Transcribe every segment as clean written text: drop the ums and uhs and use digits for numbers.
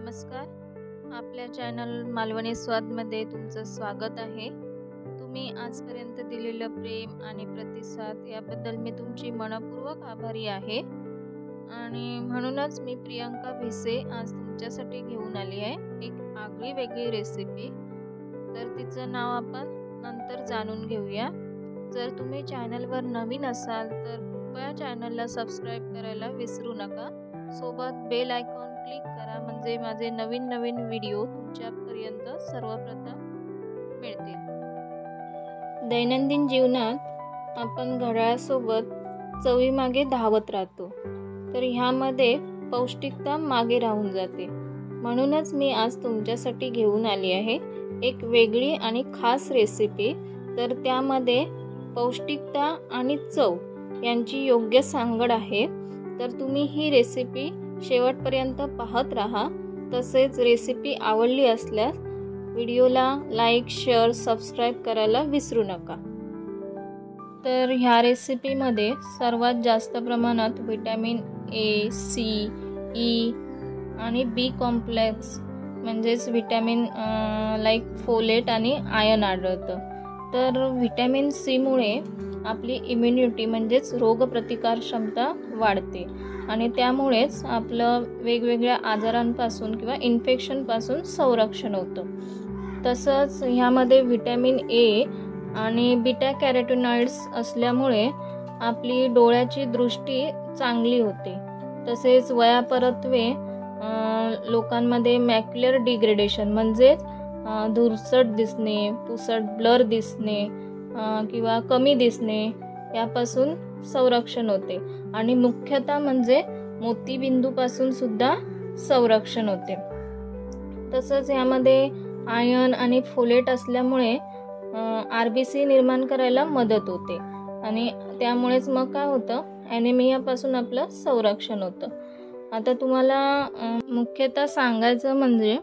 नमस्कार. आपल्या चॅनल मालवणी स्वादमध्ये तुमचं स्वागत आहे. तुम्ही आजपर्यंत दिलेलं प्रेम आणि प्रतिसाद याबद्दल मी तुमची मनःपूर्वक आभारी आहे. आणि म्हणूनच मी प्रियांका भिसे आज तुमच्यासाठी घेऊन आली आहे एक आगळी वेगळी रेसिपी. तर तिचं नाव आपण नंतर जाणून घेऊया. जर तुम्ही चॅनलवर नवीन असाल तर कृपया चॅनलला सबस्क्राईब करायला विसरू नका. सोबत बेल आयकॉन क्लिक करा, म्हणजे माझे नवीन नवीन व्हिडिओ तुमच्यापर्यंत सर्वप्रथम मिळतील. दैनंदिन जीवनात आपण घड्याळासोबत चवीमागे धावत राहतो, तर ह्यामध्ये पौष्टिकता मागे राहून जाते. म्हणूनच मी आज तुमच्यासाठी घेऊन आली आहे एक वेगळी आणि खास रेसिपी. तर त्यामध्ये पौष्टिकता आणि चव यांची योग्य सांगड आहे. तर तुम्ही ही रेसिपी शेवटपर्यंत पाहत राहा. तसेच रेसिपी आवडली असल्यास व्हिडिओला लाईक, शेअर, सबस्क्राईब करायला विसरू नका. तर ह्या रेसिपीमध्ये सर्वात जास्त प्रमाणात व्हिटॅमिन ए, सी, ई आणि बी कॉम्प्लेक्स म्हणजेच व्हिटॅमिन लाईक फोलेट आणि आयर्न आढळतं. तर व्हिटॅमिन सीमुळे आपली इम्युनिटी म्हणजेच रोगप्रतिकार क्षमता वाढते आणि त्यामुळेच आपलं वेगवेगळ्या आजारांपासून किंवा इन्फेक्शनपासून संरक्षण होतं. तसंच ह्यामध्ये व्हिटॅमिन ए आणि बीटा कॅरोटिनॉइड्स असल्यामुळे आपली डोळ्याची दृष्टी चांगली होते. तसेच वयापरत्वे लोकांमध्ये मॅक्युलर डिग्रेडेशन म्हणजेच धुरसट दिसणे, पुसट ब्लर दिसणे किंवा कमी दिसणे यापासून संरक्षण होते. आणि मुख्यतः म्हणजे मोतीबिंदूपासून सुद्धा संरक्षण होते. तसंच यामध्ये आयर्न आणि फोलेट असल्यामुळे RBC निर्माण करायला मदत होते आणि त्यामुळेच मग काय होतं, ॲनेमियापासून आपलं संरक्षण होतं. आता तुम्हाला मुख्यतः सांगायचं म्हणजे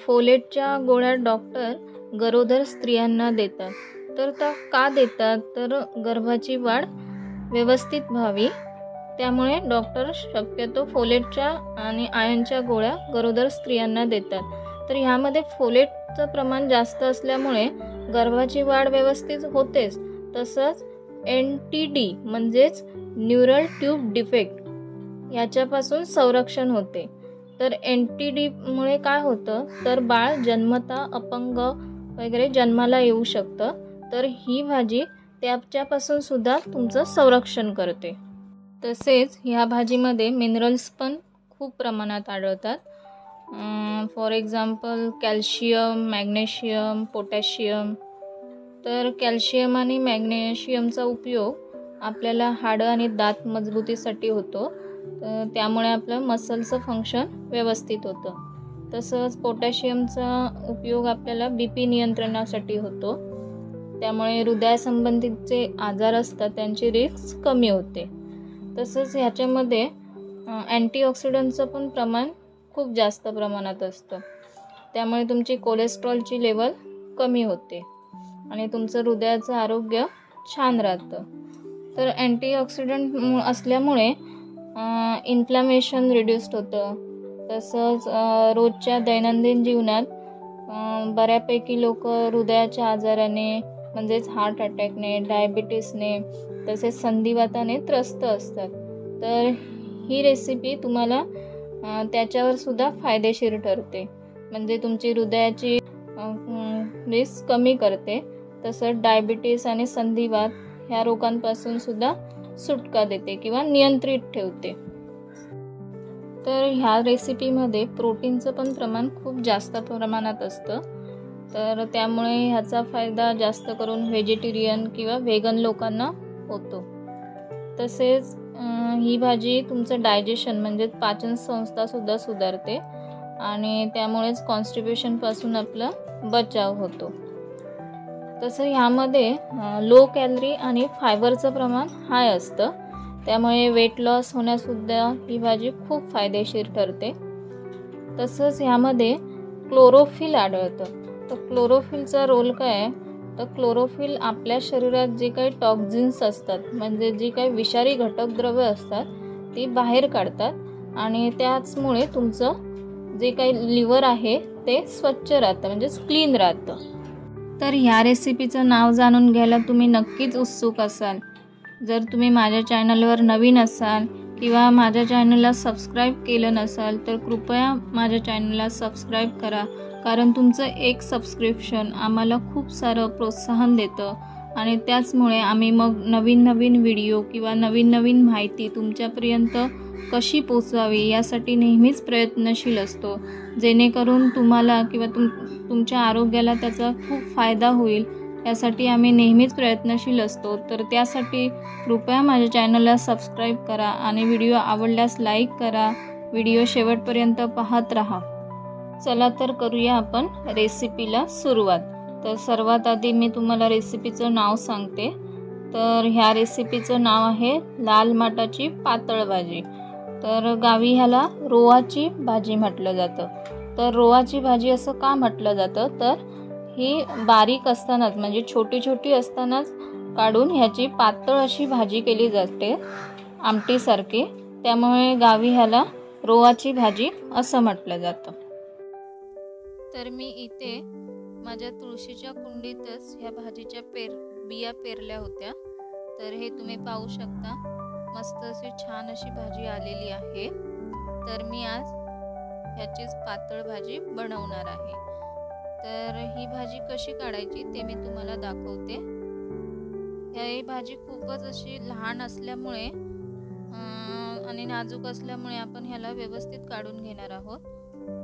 फोलेटच्या गोळ्या डॉक्टर गरोदर स्त्रियांना देतात. तर त्या का देतात, तर गर्भाची वाढ व्यवस्थित व्हावी, त्यामुळे डॉक्टर शक्यतो फोलेटच्या आणि आयर्नच्या गोळ्या गरोदर स्त्रियांना देतात. तर ह्यामध्ये फोलेटचं प्रमाण जास्त असल्यामुळे गर्भाची वाढ व्यवस्थित होतेच. तसंच NTD म्हणजेच न्यूरल ट्यूब डिफेक्ट याच्यापासून संरक्षण होते. तर NTD मुळे काय होतं, तर बाळ जन्मता अपंग वगैरे जन्माला येऊ शकतं. तर ही भाजी त्याच्यापासून सुद्धा तुमचं संरक्षण करते. तसेच ह्या भाजीमध्ये मिनरल्स पण खूप प्रमाणात आढळतात. For example calcium, magnesium, potassium. तर कॅल्शियम आणि मॅग्नेशियमचा उपयोग आपल्याला हाडं आणि दात मजबूतीसाठी होतो. त्यामुळे आपलं मसलचं फंक्शन व्यवस्थित होतं. तसंच पोटॅशियमचा उपयोग आपल्याला BP नियंत्रणासाठी होतो. त्यामुळे हृदयासंबंधीचे आजार असतात त्यांची रिस्क कमी होते. तसंच ह्याच्यामध्ये अँटीऑक्सिडंटचं पण प्रमाण खूप जास्त प्रमाणात असतं. त्यामुळे तुमची कोलेस्ट्रॉलची लेवल कमी होते आणि तुमचं हृदयाचं आरोग्य छान राहतं. तर अँटीऑक्सिडंट असल्यामुळे इन्फ्लॅमेशन रिड्यूस्ड होतं. तसंच रोजच्या दैनंदिन जीवनात बऱ्यापैकी लोक हृदयाच्या आजाराने म्हणजेच हार्ट अटॅकने, डायबिटीसने, तसेच संधिवाताने त्रस्त असतात. तर ही रेसिपी तुम्हाला त्याच्यावर सुद्धा फायदेशीर ठरते, म्हणजे तुमची हृदयाची रिस्क कमी करते. तसंच डायबिटीस आणि संधिवात ह्या रोगांपासून सुद्धा सुटका देते किंवा नियंत्रित ठेवते. तर ह्या रेसिपीमध्ये प्रोटीनचं पण प्रमाण खूप जास्त प्रमाणात असतं. तर त्यामुळे ह्याचा फायदा जास्त करून व्हेजिटेरियन किंवा व्हेगन लोकांना होतो. तसेच ही भाजी तुमचं डायजेशन म्हणजे पाचन संस्थासुद्धा सुधारते आणि त्यामुळेच कॉन्स्टिपेशनपासून आपला बचाव होतो. तसं ह्यामध्ये लो कॅलरी आणि फायबरचं प्रमाण हाय असतं. त्यामुळे वेट लॉस होण्यासुद्धा ही भाजी खूप फायदेशीर ठरते. तसंच ह्यामध्ये क्लोरोफिल आढळतं. तर क्लोरोफिलचा रोल काय आहे, तर क्लोरोफिल आपल्या शरीरात जे काही टॉक्झिन्स असतात म्हणजे जी काही विषारी घटक द्रव्य असतात ती बाहेर काढतात आणि त्याचमुळे तुमचं जे काही लिव्हर आहे ते स्वच्छ राहतं, म्हणजेच क्लीन राहतं. तर ह्या रेसिपीचं नाव जाणून घ्यायला तुम्ही नक्कीच उत्सुक असाल. जर तुम्ही माझ्या चॅनलवर नवीन असाल किंवा माझ्या चॅनलला सबस्क्राईब केलं नसाल तर कृपया माझ्या चॅनलला सबस्क्राईब करा, कारण तुमचं एक सबस्क्रिप्शन आम्हाला खूप सारं प्रोत्साहन देतं आणि त्याचमुळे आम्ही मग नवीन नवीन व्हिडिओ किंवा नवीन नवीन माहिती तुमच्यापर्यंत कशी पोचावी यासाठी नेहमीच प्रयत्नशील असतो, जेणेकरून तुम्हाला किंवा तुमच्या आरोग्याला त्याचा खूप फायदा होईल यासाठी आम्ही नेहमीच प्रयत्नशील असतो. तर त्यासाठी कृपया माझ्या चॅनलला सबस्क्राईब करा आणि व्हिडिओ आवडल्यास लाईक करा. व्हिडिओ शेवटपर्यंत पाहत राहा. चला तर करूया आपण रेसिपीला सुरुवात. तर सर्वात आधी मी तुम्हाला रेसिपीचं नाव सांगते. तर ह्या रेसिपीचं नाव आहे लाल माटाची पातळ भाजी. तर गावी ह्याला रोवाची भाजी म्हटलं जातं. तर रोवाची भाजी असं का म्हटलं जातं, तर ही बारीक असतानाच म्हणजे छोटी छोटी असतानाच काढून ह्याची पातळ अशी भाजी केली जाते आमटीसारखी, त्यामुळे गावी ह्याला रोवाची भाजी असं म्हटलं जातं. तर मी इथे माझ्या तुळशीच्या कुंडीतच ह्या भाजीच्या बिया पेरल्या होत्या. तर हे तुम्ही पाहू शकता, मस्त अशी छान अशी भाजी आलेली आहे. तर मी आज ह्याचीच पातळ भाजी बनवणार आहे. तर ही भाजी कशी काढायची ते मी तुम्हाला दाखवते. ही भाजी खूपच अशी लहान असल्यामुळे आणि नाजूक असल्यामुळे आपण ह्याला व्यवस्थित काढून घेणार आहोत.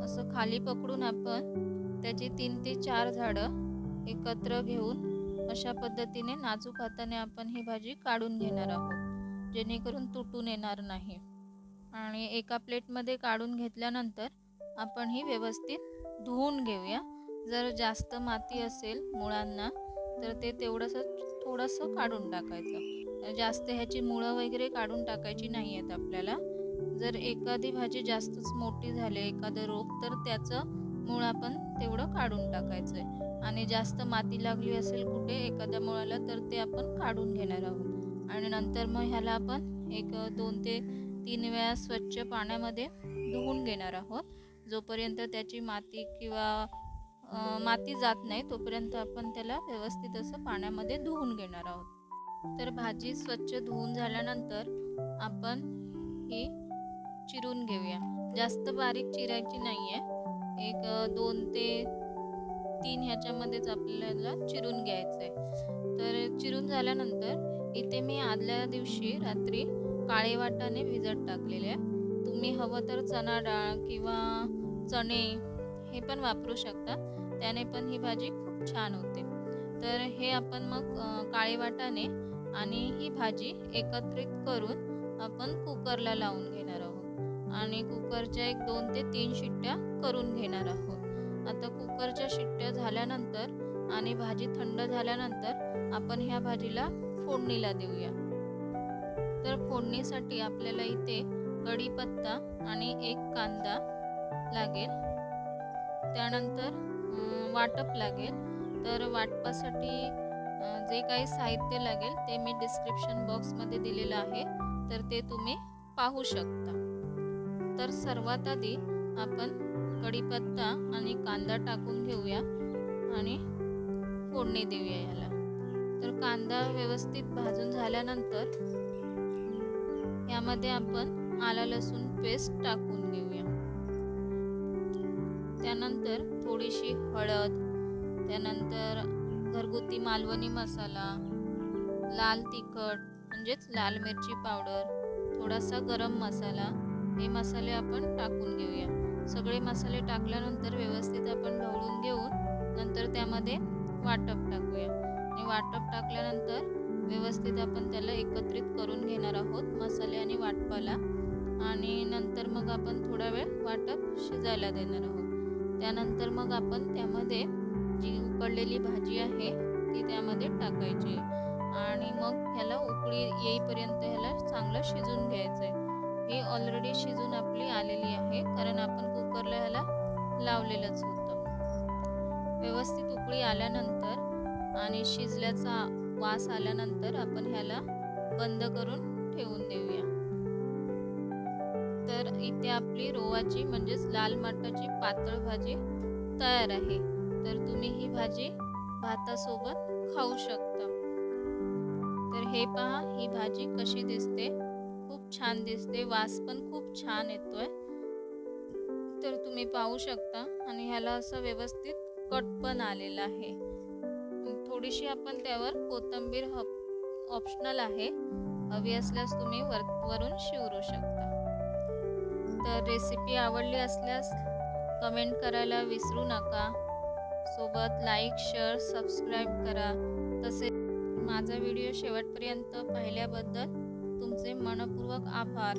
असं खाली पकडून आपण त्याची 3 ते 4 झाडं एकत्र घेऊन अशा पद्धतीने नाजूक हाताने आपण ही भाजी काढून घेणार आहोत, जेणेकरून तुटून येणार नाही. आणि एका प्लेटमध्ये काढून घेतल्यानंतर आपण ही व्यवस्थित धुवून घेऊया. जर जास्त माती असेल मुळांना तर ते थोडंसं काढून टाकायचं. जास्त ह्याची मुळं वगैरे काढून टाकायची नाही आहेत आपल्याला. जर एखादी भाजी जास्तच मोठी झाली, एखादं रोप, तर त्याचं मूळ आपण तेवढं काढून टाकायचं आहे. आणि जास्त माती लागली असेल कुठे एखाद्या मुळाला तर ते आपण काढून घेणार आहोत. आणि नंतर मग ह्याला आपण 2 ते 3 वेळा स्वच्छ पाण्यामध्ये धुवून घेणार आहोत. जोपर्यंत त्याची माती किंवा माती जात नाही तोपर्यंत आपण त्याला व्यवस्थित असं पाण्यामध्ये धुवून घेणार आहोत. तर भाजी स्वच्छ धुवून झाल्यानंतर आपण ही चिरून घेऊया. जास्त बारीक चिरायची नाही आहे, 2 ते 3 ह्याच्यामध्येच आपल्याला चिरून घ्यायचं आहे. तर चिरून झाल्यानंतर इथे मी आदल्या दिवशी रात्री काळे वाटाणे भिजत टाकलेले आहे. तुम्ही हवं तर चणा डाळ किंवा चणे हे पण वापरू शकता, त्याने पण ही भाजी खूप छान होते. तर हे आपण मग काळे वाटाणे आणि ही भाजी एकत्रित करून आपण कुकरला लावून घेणार आहोत आणि कुकरच्या 2 ते 3 शिट्ट्या करून घेणार आहोत. आता कुकरच्या शिट्ट्या झाल्यानंतर आणि भाजी थंड झाल्यानंतर आपण ह्या भाजीला फोडणीला देऊया. तर फोडणीसाठी आपल्याला इथे कढीपत्ता आणि 1 कांदा लागेल. त्यानंतर वाटप लागेल. तर वाटपासाठी जे काही साहित्य लागेल ते मी डिस्क्रिप्शन बॉक्समध्ये दिलेलं आहे, तर ते तुम्ही पाहू शकता. तर सर्वात आधी आपण कढीपत्ता आणि कांदा टाकून घेऊया आणि फोडणी देऊया याला. तर कांदा व्यवस्थित भाजून झाल्यानंतर यामध्ये आपण आला लसूण पेस्ट टाकून घेऊया. त्यानंतर थोडीशी हळद, त्यानंतर घरगुती मालवणी मसाला, लाल तिखट म्हणजेच लाल मिरची पावडर, थोडासा गरम मसाला, हे मसाले आपण टाकून घेऊया. सगळे मसाले टाकल्यानंतर व्यवस्थित आपण ढवळून घेऊन नंतर त्यामध्ये वाटप टाकूया. आणि वाटप टाकल्यानंतर व्यवस्थित आपण त्याला एकत्रित करून घेणार आहोत मसाले आणि वाटपाला. आणि नंतर मग आपण थोडा वेळ वाटप शिजायला देणार आहोत. त्यानंतर मग आपण त्यामध्ये जी उकडलेली भाजी आहे ती त्यामध्ये टाकायची आणि मग ह्याला उकळी येईपर्यंत ह्याला चांगलं शिजून घ्यायचं आहे. ही ऑलरेडी शिजून आपली आलेली आहे, कारण आपण कुकरला ह्याला लावलेलंच होतं. व्यवस्थित उकळी आल्यानंतर आणि शिजल्याचा वास आल्यानंतर आपण ह्याला बंद करून ठेवून देऊया. तर इथे आपली रोवाची म्हणजेच लाल मटाची पातळ भाजी तयार आहे। तर तुम्ही ही भाजी भातासोबत खाऊ शकता। तर हे पहा, ही भाजी कशी दिसते, खूप छान दिसते, वास पण खूप छान येतोय। तर तुम्ही पाहू शकता आणि ह्याला असं व्यवस्थित कट पण आलेला आहे। थोडीशी आपण त्यावर कोथिंबीर ऑप्शनल आहे, हवी असल्यास तुम्ही वरून शिवरू शकता। तर रेसिपी आवडली असल्यास कमेंट करायला विसरू नका। सोबत लाईक, शेअर, सबस्क्राईब करा। तसेच माझा व्हिडिओ शेवटपर्यंत पाहिल्याबद्दल तुमचे मनपूर्वक आभार।